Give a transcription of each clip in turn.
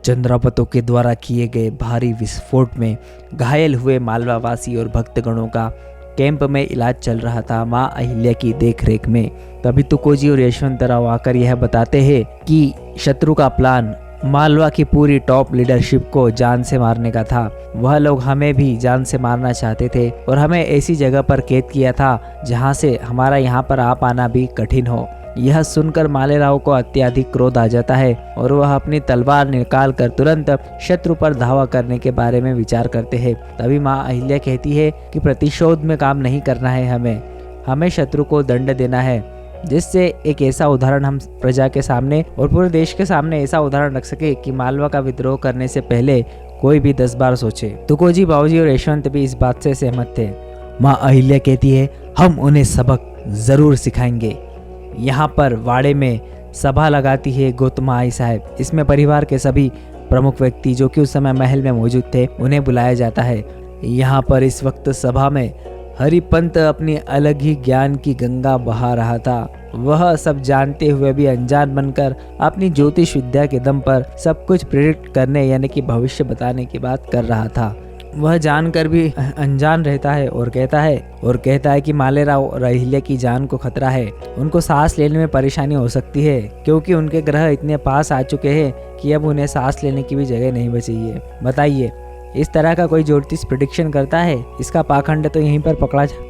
चंद्रावतों के द्वारा किए गए भारी विस्फोट में घायल हुए मालवावासी और भक्तगणों का कैंप में इलाज चल रहा था मां अहिल्या की देखरेख में। तभी तुकोजी और यशवंतराव आकर यह बताते हैं कि शत्रु का प्लान मालवा की पूरी टॉप लीडरशिप को जान से मारने का था। वह लोग हमें भी जान से मारना चाहते थे और हमें ऐसी जगह पर कैद किया था जहां से हमारा यहाँ पर आ पाना भी कठिन हो। यह सुनकर मालेराव को अत्यधिक क्रोध आ जाता है और वह अपनी तलवार निकाल कर तुरंत शत्रु पर धावा करने के बारे में विचार करते हैं। तभी मां अहिल्या कहती है कि प्रतिशोध में काम नहीं करना है, हमें शत्रु को दंड देना है, जिससे एक ऐसा उदाहरण हम प्रजा के सामने और पूरे देश के सामने ऐसा उदाहरण रख सके कि मालवा का विद्रोह करने से पहले कोई भी 10 बार सोचे। तुकोजी, बाबूजी और यशवंत भी इस बात से सहमत थे। मां अहिल्या कहती है, हम उन्हें सबक जरूर सिखाएंगे। यहाँ पर वाड़े में सभा लगाती है गौतमाई साहब। इसमें परिवार के सभी प्रमुख व्यक्ति जो कि उस समय महल में मौजूद थे उन्हें बुलाया जाता है। यहाँ पर इस वक्त सभा में हरिपंत अपनी अलग ही ज्ञान की गंगा बहा रहा था। वह सब जानते हुए भी अनजान बनकर अपनी ज्योतिष विद्या के दम पर सब कुछ प्रेडिक्ट करने यानी कि भविष्य बताने की बात कर रहा था। वह जानकर भी अनजान रहता है और कहता है कि मालेराव और अहिल्या की जान को खतरा है। उनको सांस लेने में परेशानी हो सकती है क्योंकि उनके ग्रह इतने पास आ चुके हैं कि अब उन्हें सांस लेने की भी जगह नहीं बची है। बताइए, इस तरह का कोई ज्योतिष प्रेडिक्शन करता है? इसका पाखंड तो यहीं पर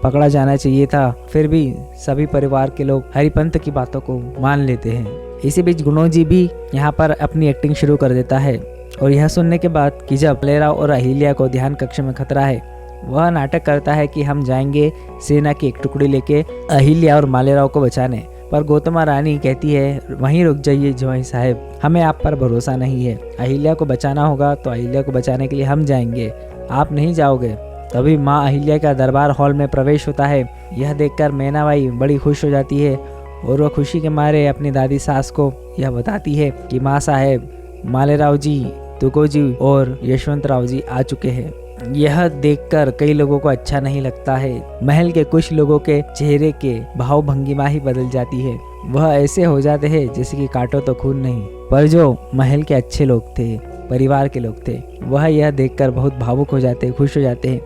पकड़ा जाना चाहिए था। फिर भी सभी परिवार के लोग हरिपंत की बातों को मान लेते हैं। इसी बीच गुणोजी भी यहाँ पर अपनी एक्टिंग शुरू कर देता है और यह सुनने के बाद कि जब मालेराव और अहिल्या को ध्यान कक्ष में खतरा है, वह नाटक करता है कि हम जाएंगे सेना की एक टुकड़ी लेके अहिल्या और मालेराव को बचाने। पर गौतमा रानी कहती है, वहीं रुक जाइए जवाई साहब, हमें आप पर भरोसा नहीं है। अहिल्या को बचाना होगा तो अहिल्या को बचाने के लिए हम जाएंगे, आप नहीं जाओगे। तभी माँ अहिल्या का दरबार हॉल में प्रवेश होता है। यह देखकर मैनाबाई बड़ी खुश हो जाती है और वह खुशी के मारे अपनी दादी सास को यह बताती है कि माँ साहेब, मालेराव जी, तुकोजी और यशवंतराव जी आ चुके हैं। यह देखकर कई लोगों को अच्छा नहीं लगता है। महल के कुछ लोगों के चेहरे के भाव भंगिमा ही बदल जाती है। वह ऐसे हो जाते हैं जैसे कि काटो तो खून नहीं। पर जो महल के अच्छे लोग थे, परिवार के लोग थे, वह यह देखकर बहुत भावुक हो जाते, खुश हो जाते हैं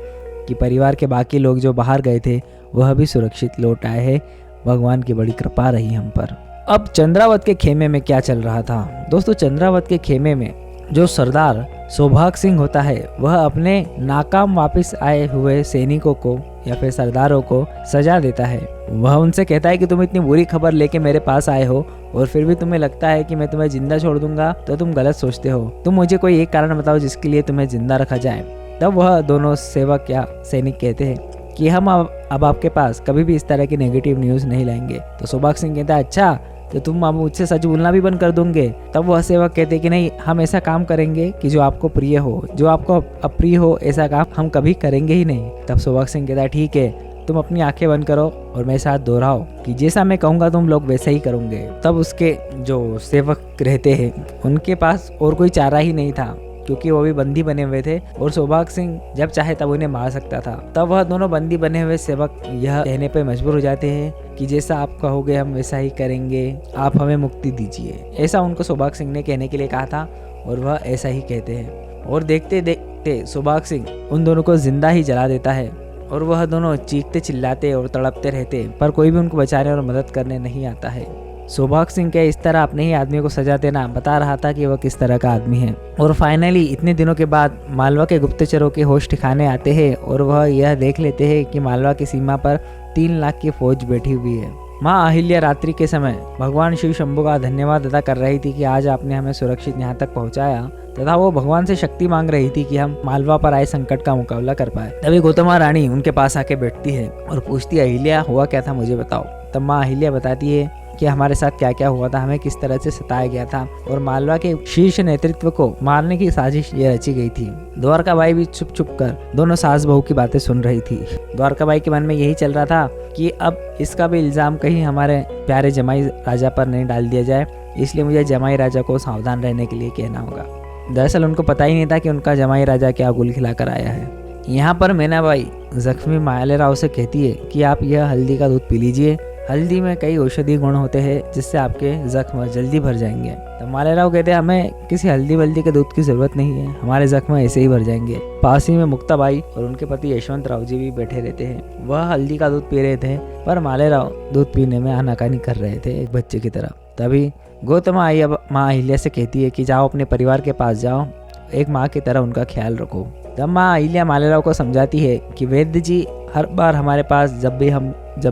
कि परिवार के बाकी लोग जो बाहर गए थे वह भी सुरक्षित लौट आए हैं। भगवान की बड़ी कृपा रही हम पर। अब चंद्रावत के खेमे में क्या चल रहा था दोस्तों? चंद्रावत के खेमे में जो सरदार सौभाग सिंह होता है वह अपने नाकाम वापस आए हुए सैनिकों को या फिर सरदारों को सजा देता है। वह उनसे कहता है कि तुम इतनी बुरी खबर लेके मेरे पास आए हो और फिर भी तुम्हें लगता है कि मैं तुम्हें जिंदा छोड़ दूंगा, तो तुम गलत सोचते हो। तुम मुझे कोई एक कारण बताओ जिसके लिए तुम्हें जिंदा रखा जाए। तब वह दोनों सेवक या सैनिक कहते हैं कि हम अब आपके पास कभी भी इस तरह की नेगेटिव न्यूज नहीं लाएंगे। तो सौभाग सिंह कहता है, अच्छा तो तुम अब मुझसे सच बोलना भी बंद कर दोगे? तब वह सेवक कहते कि नहीं, हम ऐसा काम करेंगे कि जो आपको प्रिय हो, जो आपको अप्रिय हो ऐसा काम हम कभी करेंगे ही नहीं। तब सौभाग सिंह कहता है, ठीक है, तुम अपनी आंखें बंद करो और मेरे साथ दोहराओ कि जैसा मैं कहूँगा तुम लोग वैसा ही करोगे। तब उसके जो सेवक रहते हैं उनके पास और कोई चारा ही नहीं था क्योंकि वो भी बंदी बने हुए थे और सौभाग सिंह जब चाहे तब उन्हें मार सकता था। तब वह दोनों बंदी बने हुए सेवक यह कहने पे मजबूर हो जाते हैं कि जैसा आप कहोगे हम वैसा ही करेंगे, आप हमें मुक्ति दीजिए। ऐसा उनको सौभाग सिंह ने कहने के लिए कहा था और वह ऐसा ही कहते हैं। और देखते देखते सौभाग सिंह उन दोनों को जिंदा ही जला देता है और वह दोनों चीखते चिल्लाते और तड़पते रहते, पर कोई भी उनको बचाने और मदद करने नहीं आता है। सौभाग सिंह के इस तरह अपने ही आदमी को सजा देना बता रहा था कि वह किस तरह का आदमी है। और फाइनली इतने दिनों के बाद मालवा के गुप्तचरों के होश ठिकाने आते हैं और वह यह देख लेते हैं कि मालवा की सीमा पर 3 लाख की फौज बैठी हुई है। माँ अहिल्या रात्रि के समय भगवान शिव शंभू का धन्यवाद अदा कर रही थी कि आज आपने हमें सुरक्षित यहाँ तक पहुँचाया, तथा वो भगवान से शक्ति मांग रही थी कि हम मालवा पर आए संकट का मुकाबला कर पाए। तभी गौतमा रानी उनके पास आके बैठती है और पूछती है, अहिल्या हुआ क्या था मुझे बताओ। तब माँ अहिल्या बताती है कि हमारे साथ क्या क्या हुआ था, हमें किस तरह से सताया गया था और मालवा के शीर्ष नेतृत्व को मारने की साजिश ये रची गई थी। द्वारकाबाई भी चुप चुप कर दोनों सास बहू की बातें सुन रही थी। द्वारकाबाई के मन में यही चल रहा था कि अब इसका भी इल्जाम कहीं हमारे प्यारे जमाई राजा पर नहीं डाल दिया जाए, इसलिए मुझे जमाई राजा को सावधान रहने के लिए कहना होगा। दरअसल उनको पता ही नहीं था कि उनका जमाई राजा क्या गुल खिलाकर आया है। यहाँ पर मैनाबाई जख्मी मालेराव से कहती है कि आप यह हल्दी का दूध पी लीजिए हल्दी में कई औषधीय गुण होते हैं जिससे आपके जख्म जल्दी भर जाएंगे। तो मालेराव कहते हैं हमें किसी हल्दी वल्दी के दूध की जरूरत नहीं है, हमारे जख्म ऐसे ही भर जाएंगे। पास ही में मुक्ताबाई और उनके पति यशवंतराव जी भी बैठे रहते हैं। वह हल्दी का दूध पी रहे थे पर मालेराव दूध पीने में आनाकानी कर रहे थे एक बच्चे की तरह। तभी गौतमा आई अब माँ अहिल्या से कहती है कि जाओ अपने परिवार के पास जाओ, एक माँ की तरह उनका ख्याल रखो। तब माँ अहिल्या मालेराव को समझाती है कि वैद्य जी हर बार हमारे पास जब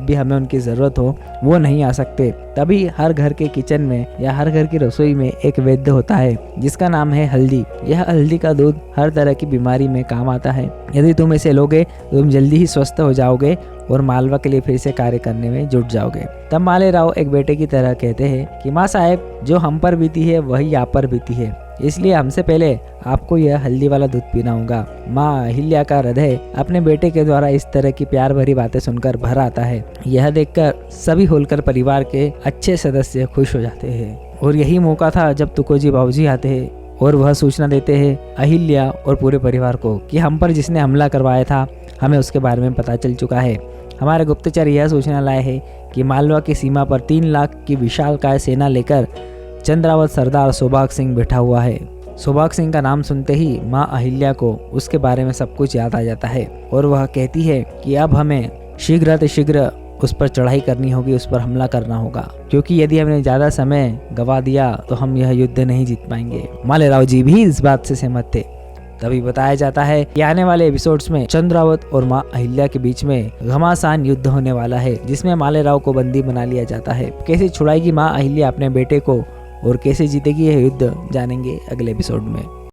भी हमें उनकी ज़रूरत हो वो नहीं आ सकते। तभी हर घर के किचन में या हर घर की रसोई में एक वैद्य होता है जिसका नाम है हल्दी। यह हल्दी का दूध हर तरह की बीमारी में काम आता है। यदि तुम इसे लोगे तो तुम जल्दी ही स्वस्थ हो जाओगे और मालवा के लिए फिर से कार्य करने में जुट जाओगे। तब मालेराव एक बेटे की तरह कहते हैं कि माँ साहेब जो हम पर बीती है वही आप पर बीती है, इसलिए हमसे पहले आपको यह हल्दी वाला दूध पीना होगा। माँ अहिल्या का हृदय अपने बेटे के द्वारा इस तरह की प्यार भरी बातें सुनकर भर आता है। यह देखकर सभी होलकर परिवार के अच्छे सदस्य खुश हो जाते हैं। और यही मौका था जब तुकोजी बाबूजी आते हैं और वह सूचना देते हैं अहिल्या और पूरे परिवार को कि हम पर जिसने हमला करवाया था हमें उसके बारे में पता चल चुका है। हमारे गुप्तचर यह सूचना लाए हैं कि मालवा की सीमा पर 3 लाख की विशालकाय सेना लेकर चंद्रावत सरदार सौभाग सिंह बैठा हुआ है। सौभाग सिंह का नाम सुनते ही माँ अहिल्या को उसके बारे में सब कुछ याद आ जाता है और वह कहती है कि अब हमें शीघ्र उस पर चढ़ाई करनी होगी, उस पर हमला करना होगा, क्योंकि यदि हमने ज्यादा समय गवा दिया तो हम यह युद्ध नहीं जीत पाएंगे। मालेराव जी भी इस बात से सहमत थे। तभी बताया जाता है कि आने वाले एपिसोड्स में चंद्रावत और माँ अहिल्या के बीच में घमासान युद्ध होने वाला है जिसमें मालेराव को बंदी बना लिया जाता है। कैसे छुड़ाएगी माँ अहिल्या अपने बेटे को और कैसे जीतेगी यह युद्ध जानेंगे अगले एपिसोड में।